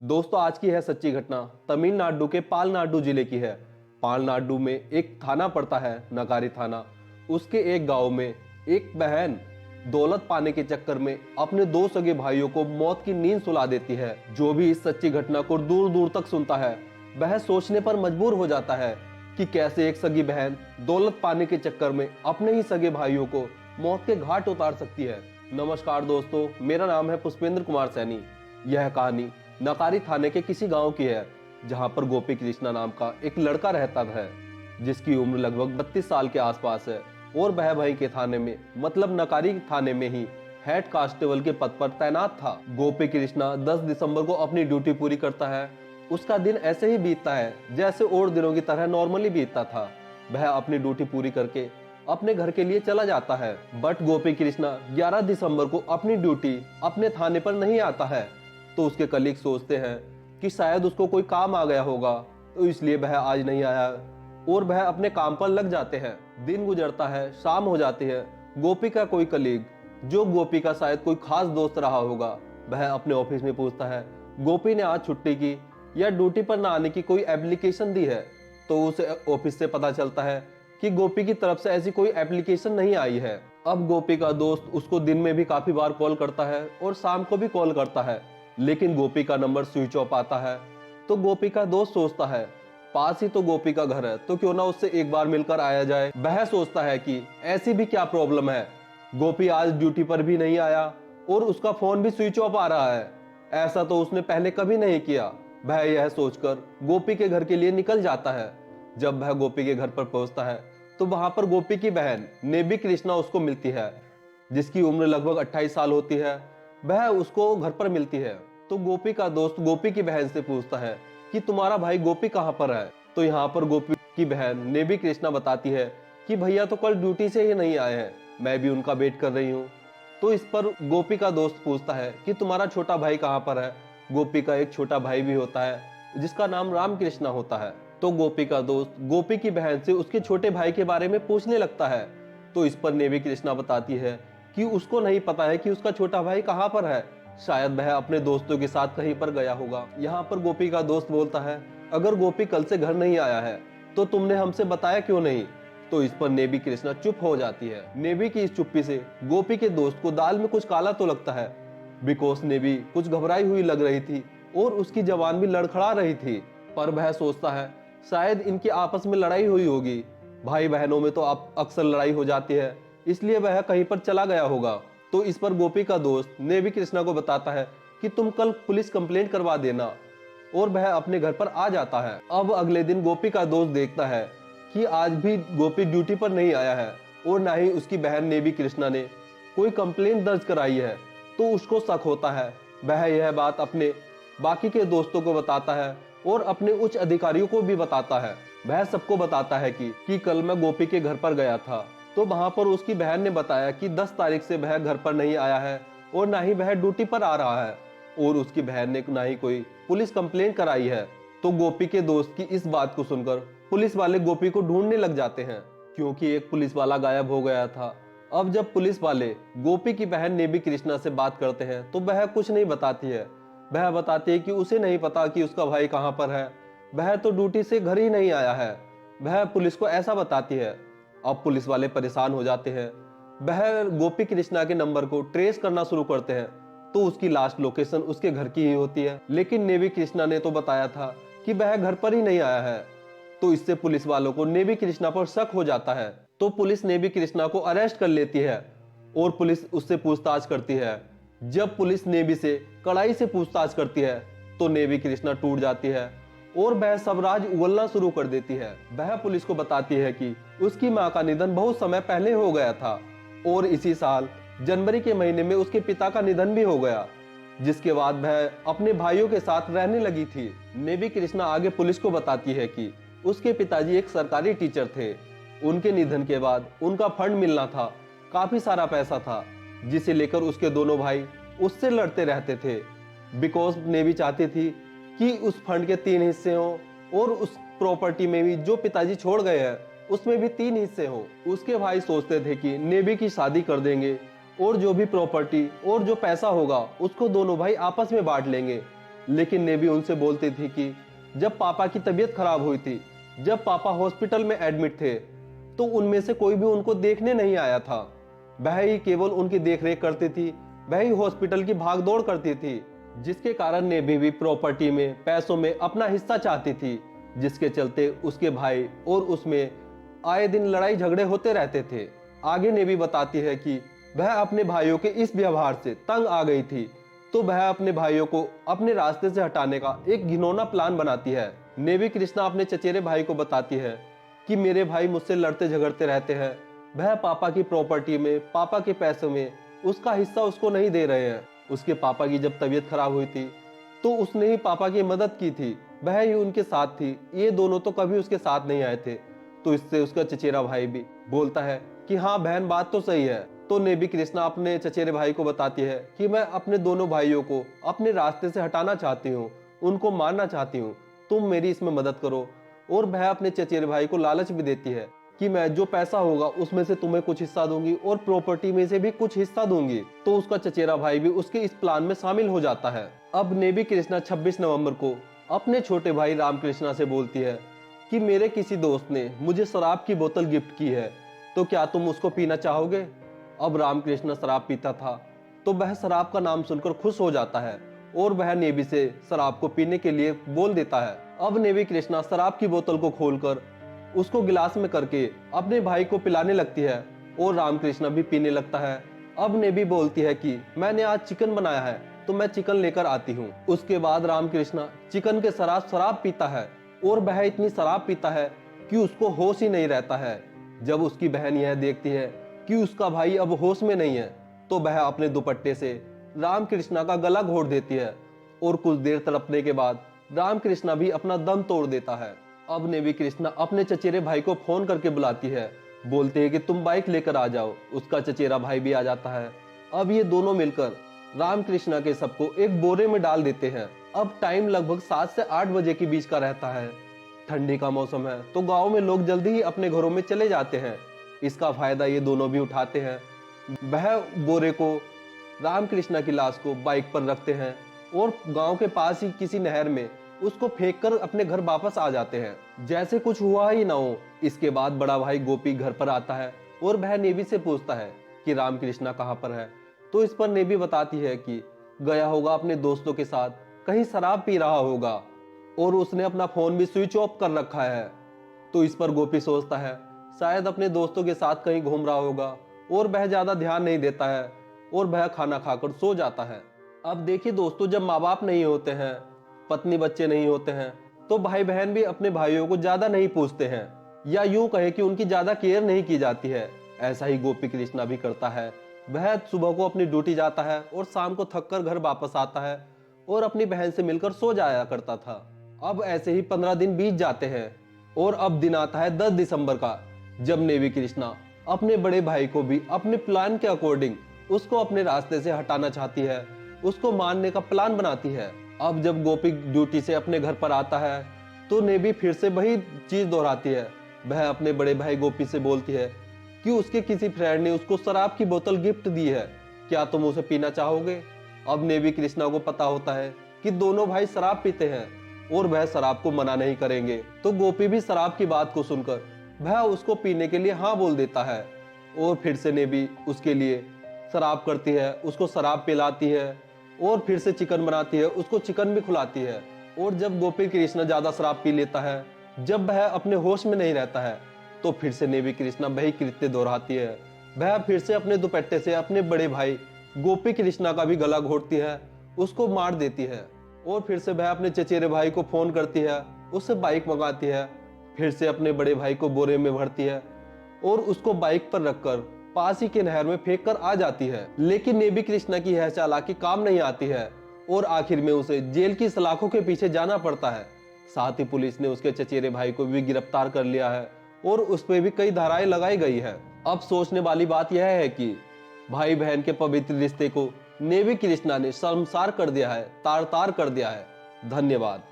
दोस्तों आज की है सच्ची घटना तमिलनाडु के पालनाडु जिले की है। पालनाडु में एक थाना पड़ता है, नगारी थाना। उसके एक गांव में एक बहन दौलत पाने के चक्कर में अपने दो सगे भाइयों को मौत की नींद सुला देती है। जो भी इस सच्ची घटना को दूर दूर तक सुनता है वह सोचने पर मजबूर हो जाता है कि कैसे एक सगी बहन दौलत पाने के चक्कर में अपने ही सगे भाइयों को मौत के घाट उतार सकती है। नमस्कार दोस्तों, मेरा नाम है पुष्पेंद्र कुमार सैनी। यह कहानी नकारी थाने के किसी गांव की है, जहां पर गोपी कृष्णा नाम का एक लड़का रहता है, जिसकी उम्र लगभग 32 साल के आसपास है और वह भाई के थाने में मतलब नकारी थाने में ही हेड कांस्टेबल के पद पर तैनात था। गोपी कृष्णा 10 दिसंबर को अपनी ड्यूटी पूरी करता है। उसका दिन ऐसे ही बीतता है जैसे और दिनों की तरह नॉर्मली बीतता था। वह अपनी ड्यूटी पूरी करके अपने घर के लिए चला जाता है, बट गोपी कृष्णा 11 दिसंबर को अपनी ड्यूटी अपने थाने पर नहीं आता है। तो उसके कलीग सोचते हैं कि शायद उसको कोई काम आ गया होगा, तो इसलिए वह आज नहीं आया और वह अपने काम पर लग जाते हैं। दिन गुजरता है, शाम हो जाती है। गोपी का कोई कलीग, जो गोपी का शायद कोई खास दोस्त रहा होगा, वह अपने ऑफिस में पूछता है गोपी ने आज छुट्टी की या ड्यूटी पर ना आने की कोई एप्लीकेशन दी है। तो उसे ऑफिस से पता चलता है कि गोपी की तरफ से ऐसी कोई एप्लीकेशन नहीं आई है। अब गोपी का दोस्त उसको दिन में भी काफी बार कॉल करता है और शाम को भी कॉल करता है, लेकिन गोपी का नंबर स्विच ऑफ आता है। तो गोपी का दोस्त सोचता है पास ही तो गोपी का घर है, तो क्यों ना उससे एक बार मिलकर आया जाए। वह सोचता है कि ऐसी भी क्या प्रॉब्लम है, गोपी आज ड्यूटी पर भी नहीं आया और उसका फोन भी स्विच ऑफ आ रहा है। ऐसा तो उसने पहले कभी नहीं किया। वह यह सोचकर गोपी के घर के लिए निकल जाता है। जब वह गोपी के घर पर पहुंचता है तो वहां पर गोपी की बहन नेबी कृष्णा उसको मिलती है, जिसकी उम्र लगभग 28 साल होती है। वह उसको घर पर मिलती है। तो गोपी का दोस्त गोपी की बहन से पूछता है कि तुम्हारा भाई गोपी कहाँ पर है। तो यहाँ पर गोपी की बहन नेबी कृष्णा बताती है कि भैया तो कल ड्यूटी से ही नहीं आए हैं, मैं भी उनका वेट कर रही हूँ। तो इस पर गोपी का दोस्त पूछता है कि तुम्हारा छोटा भाई कहाँ पर है। गोपी का एक छोटा भाई भी होता है जिसका नाम राम कृष्णा होता है। तो गोपी का दोस्त गोपी की बहन से उसके छोटे भाई के बारे में पूछने लगता है। तो इस पर नेबी कृष्णा बताती है कि उसको नहीं पता है कि उसका छोटा भाई कहाँ पर है, शायद वह अपने दोस्तों के साथ कहीं पर गया होगा। यहाँ पर गोपी का दोस्त बोलता है अगर गोपी कल से घर नहीं आया है तो तुमने हमसे बताया क्यों नहीं। तो इस पर नेबी कृष्णा चुप हो जाती है। नेबी की इस चुप्पी से गोपी के दोस्त को दाल में कुछ काला तो लगता है, बिकॉज नेबी कुछ घबराई हुई लग रही थी और उसकी जबान भी लड़खड़ा रही थी। पर वह सोचता है शायद इनकी आपस में लड़ाई हुई होगी, भाई बहनों में तो आप अक्सर लड़ाई हो जाती है, इसलिए वह कहीं पर चला गया होगा। तो इस पर गोपी का दोस्त नेबी कृष्णा को बताता है कि तुम कल पुलिस कंप्लेंट करवा देना, और वह अपने घर पर आ जाता है। अब अगले दिन गोपी का दोस्त देखता है कि आज भी गोपी ड्यूटी पर नहीं आया है और ना ही उसकी बहन नेबी कृष्णा ने कोई कंप्लेंट दर्ज कराई है। तो उसको शक होता है। वह यह बात अपने बाकी के दोस्तों को बताता है और अपने उच्च अधिकारियों को भी बताता है। वह सबको बताता है कि कल मैं गोपी के घर पर गया था। तो वहां पर उसकी बहन ने बताया कि 10 तारीख से वह घर पर नहीं आया है और ना ही वह ड्यूटी पर आ रहा है, और उसकी बहन ने ना ही कोई पुलिस कंप्लेंट कराई है। तो गोपी के दोस्त की इस बात को सुनकर पुलिस वाले गोपी को ढूंढने लग जाते हैं, क्योंकि एक पुलिस वाला गायब हो गया था। अब जब पुलिस वाले गोपी की बहन नेबी कृष्णा से बात करते हैं तो वह कुछ नहीं बताती है। वह बताती है कि उसे नहीं पता कि उसका भाई कहाँ पर है, वह तो ड्यूटी से घर ही नहीं आया है। वह पुलिस को ऐसा बताती है। अब पुलिस वाले परेशान हो जाते हैं। वह गोपी कृष्णा के नंबर को ट्रेस करना शुरू करते हैं, तो उसकी लास्ट लोकेशन उसके घर की ही होती है। लेकिन नेबी कृष्णा ने तो बताया था कि वह घर पर ही नहीं आया है। तो इससे पुलिस वालों को नेबी कृष्णा पर शक हो जाता है। तो पुलिस नेबी कृष्णा को अरेस्ट कर लेती है और पुलिस उससे पूछताछ करती है। जब पुलिस नेबी से कड़ाई से पूछताछ करती है तो नेबी कृष्णा टूट जाती है और वह सब राज उगलना शुरू कर देती है। वह पुलिस को बताती है कि उसकी मां का निधन बहुत समय पहले हो गया था और इसी साल जनवरी के महीने में उसके पिता का निधन भी हो गया, जिसके बाद वह अपने भाइयों के साथ रहने लगी थी। नेबी कृष्णा आगे पुलिस को बताती है कि उसके पिताजी एक सरकारी टीचर थे। उनके निधन के बाद उनका फंड मिलना था, काफी सारा पैसा था, जिसे लेकर उसके दोनों भाई उससे लड़ते रहते थे। बिकॉज नेबी चाहती थी कि उस फंड के 3 हिस्से हों और उस प्रॉपर्टी में भी जो पिताजी छोड़ गए हैं उसमें भी 3 हिस्से हों। उसके भाई सोचते थे कि नेबी की शादी कर देंगे और जो भी प्रॉपर्टी और जो पैसा होगा उसको दोनों भाई आपस में बांट लेंगे। लेकिन नेवी उनसे बोलती थी कि जब पापा की तबीयत खराब हुई थी, जब पापा हॉस्पिटल में एडमिट थे, तो उनमें से कोई भी उनको देखने नहीं आया था। वह ही केवल उनकी देखरेख करती थी, वह ही हॉस्पिटल की भागदौड़ करती थी, जिसके कारण नेवी भी प्रॉपर्टी में, पैसों में अपना हिस्सा चाहती थी, जिसके चलते उसके भाई और उसमें आए दिन लड़ाई झगड़े होते रहते थे। आगे नेवी बताती है कि वह अपने भाइयों के इस व्यवहार से तंग आ गई थी, तो वह अपने भाइयों को अपने रास्ते से हटाने का एक घिनौना प्लान बनाती है। नेवी कृष्णा अपने चचेरे भाई को बताती है कि मेरे भाई मुझसे लड़ते झगड़ते रहते हैं, वह पापा की प्रॉपर्टी में, पापा के पैसों में उसका हिस्सा उसको नहीं दे रहे हैं। उसके पापा की जब तबीयत खराब हुई थी तो उसने ही पापा की मदद की थी, वह ही उनके साथ थी, ये दोनों तो कभी उसके साथ नहीं आए थे। तो इससे उसका चचेरा भाई भी बोलता है कि हाँ बहन, बात तो सही है। तो नेवी कृष्णा अपने चचेरे भाई को बताती है कि मैं अपने दोनों भाइयों को अपने रास्ते से हटाना चाहती हूँ, उनको मारना चाहती हूँ, तुम मेरी इसमें मदद करो। और वह अपने चचेरे भाई को लालच भी देती है कि मैं जो पैसा होगा उसमें से तुम्हें कुछ हिस्सा दूंगी और प्रॉपर्टी में से भी कुछ हिस्सा दूंगी। तो उसका चचेरा भाई भी उसके इस प्लान में शामिल हो जाता है। अब नेवी कृष्णा 26 नवंबर को अपने छोटे भाई रामकृष्णा से बोलती है कि मेरे किसी दोस्त ने मुझे शराब की बोतल गिफ्ट की है, तो क्या तुम उसको पीना चाहोगे। अब रामकृष्णा शराब पीता था, तो वह शराब का नाम सुनकर खुश हो जाता है और वह नेवी से शराब को पीने के लिए बोल देता है। अब नेवी कृष्णा शराब की बोतल को खोलकर उसको गिलास में करके अपने भाई को पिलाने लगती है और रामकृष्णा भी पीने लगता है। अब नेवी बोलती है कि मैंने आज चिकन बनाया है, तो मैं चिकन लेकर आती हूँ। उसके बाद रामकृष्णा चिकन के साथ शराब पीता है और वह इतनी शराब पीता है कि उसको होश ही नहीं रहता है। जब उसकी बहन यह देखती है कि उसका भाई अब होश में नहीं है, तो वह अपने दुपट्टे से रामकृष्णा का गला घोट देती है और कुछ देर तड़पने के बाद रामकृष्णा भी अपना दम तोड़ देता है। अब नेवी कृष्णा अपने चचेरे भाई को फोन करके बुलाती है, बोलते हैं कि तुम बाइक लेकर आ जाओ। उसका चचेरा भाई भी आ जाता है। अब ये दोनों मिलकर रामकृष्णा के सबको एक बोरे में डाल देते हैं। अब टाइम लगभग 7 से 8 बजे के बीच का रहता है। ठंडी का मौसम है, तो गांव में लोग जल्दी ही अपने घरों में चले जाते हैं। इसका फायदा ये दोनों भी उठाते हैं। वह बोरे को, रामकृष्णा की लाश को बाइक पर रखते हैं और गांव के पास ही किसी नहर में उसको फेंककर अपने घर वापस आ जाते हैं, जैसे कुछ हुआ ही ना हो। इसके बाद बड़ा भाई गोपी घर पर आता है और वह नेवी से पूछता है कि रामकृष्णा कहाँ पर है। तो इस पर नेवी बताती है कि गया होगा अपने दोस्तों के साथ, कहीं शराब पी रहा होगा और उसने अपना फोन भी स्विच ऑफ कर रखा है। तो इस पर गोपी सोचता है शायद अपने दोस्तों के साथ कहीं घूम रहा होगा और वह ज्यादा ध्यान नहीं देता है और वह खाना खाकर सो जाता है। अब देखिए दोस्तों, जब माँ बाप नहीं होते हैं, पत्नी बच्चे नहीं होते हैं, तो भाई बहन भी अपने भाइयों को ज्यादा नहीं पूछते हैं, या यूं कहे कि उनकी ज्यादा केयर नहीं की जाती है। ऐसा ही गोपी कृष्णा भी करता है। वह सुबह को अपनी ड्यूटी जाता है और शाम को थककर घर वापस आता है और अपनी बहन से मिलकर सो जाया करता था। अब ऐसे ही 15 दिन बीत जाते हैं और अब दिन आता है 10 दिसंबर का, जब नेवी कृष्णा अपने बड़े भाई को भी अपने प्लान के अकॉर्डिंग उसको अपने रास्ते से हटाना चाहती है, उसको मारने का प्लान बनाती है। अब जब गोपी ड्यूटी से अपने घर पर आता है तो नेवी फिर से वही चीज दोहराती है। वह अपने बड़े भाई गोपी से बोलती है कि उसके किसी फ्रेंड ने उसको शराब की बोतल गिफ्ट दी है, क्या तुम उसे पीना चाहोगे। अब नेवी कृष्णा को पता होता है कि दोनों भाई शराब पीते हैं और वह शराब को मना नहीं करेंगे, तो गोपी भी शराब की बात को सुनकर वह उसको पीने के लिए हाँ बोल देता है और फिर से नेवी उसके लिए शराब करती है, उसको शराब पिलाती है और फिर से चिकन बनाती है, उसको चिकन भी खिलाती है। और जब गोपी कृष्णा ज्यादा शराब पी लेता है, जब वह अपने होश में नहीं रहता है, तो फिर से नेवी कृष्णा वही कृत्य दोहराती है। वह फिर से अपने दुपट्टे से अपने बड़े भाई गोपी कृष्णा का भी गला घोटती है, उसको मार देती है और फिर से वह अपने चचेरे भाई को फोन करती है, उससे बाइक मंगाती है, फिर से अपने बड़े भाई को बोरे में भरती है और उसको बाइक पर रखकर पास ही के नहर में फेंक कर आ जाती है। लेकिन नेवी कृष्णा की यह चालाकी काम नहीं आती है और आखिर में उसे जेल की सलाखों के पीछे जाना पड़ता है। साथ ही पुलिस ने उसके चचेरे भाई को भी गिरफ्तार कर लिया है और उस पर भी कई धाराएं लगाई गई है। अब सोचने वाली बात यह है कि भाई बहन के पवित्र रिश्ते को नेवी कृष्णा ने शर्मसार कर दिया है, तार तार कर दिया है। धन्यवाद।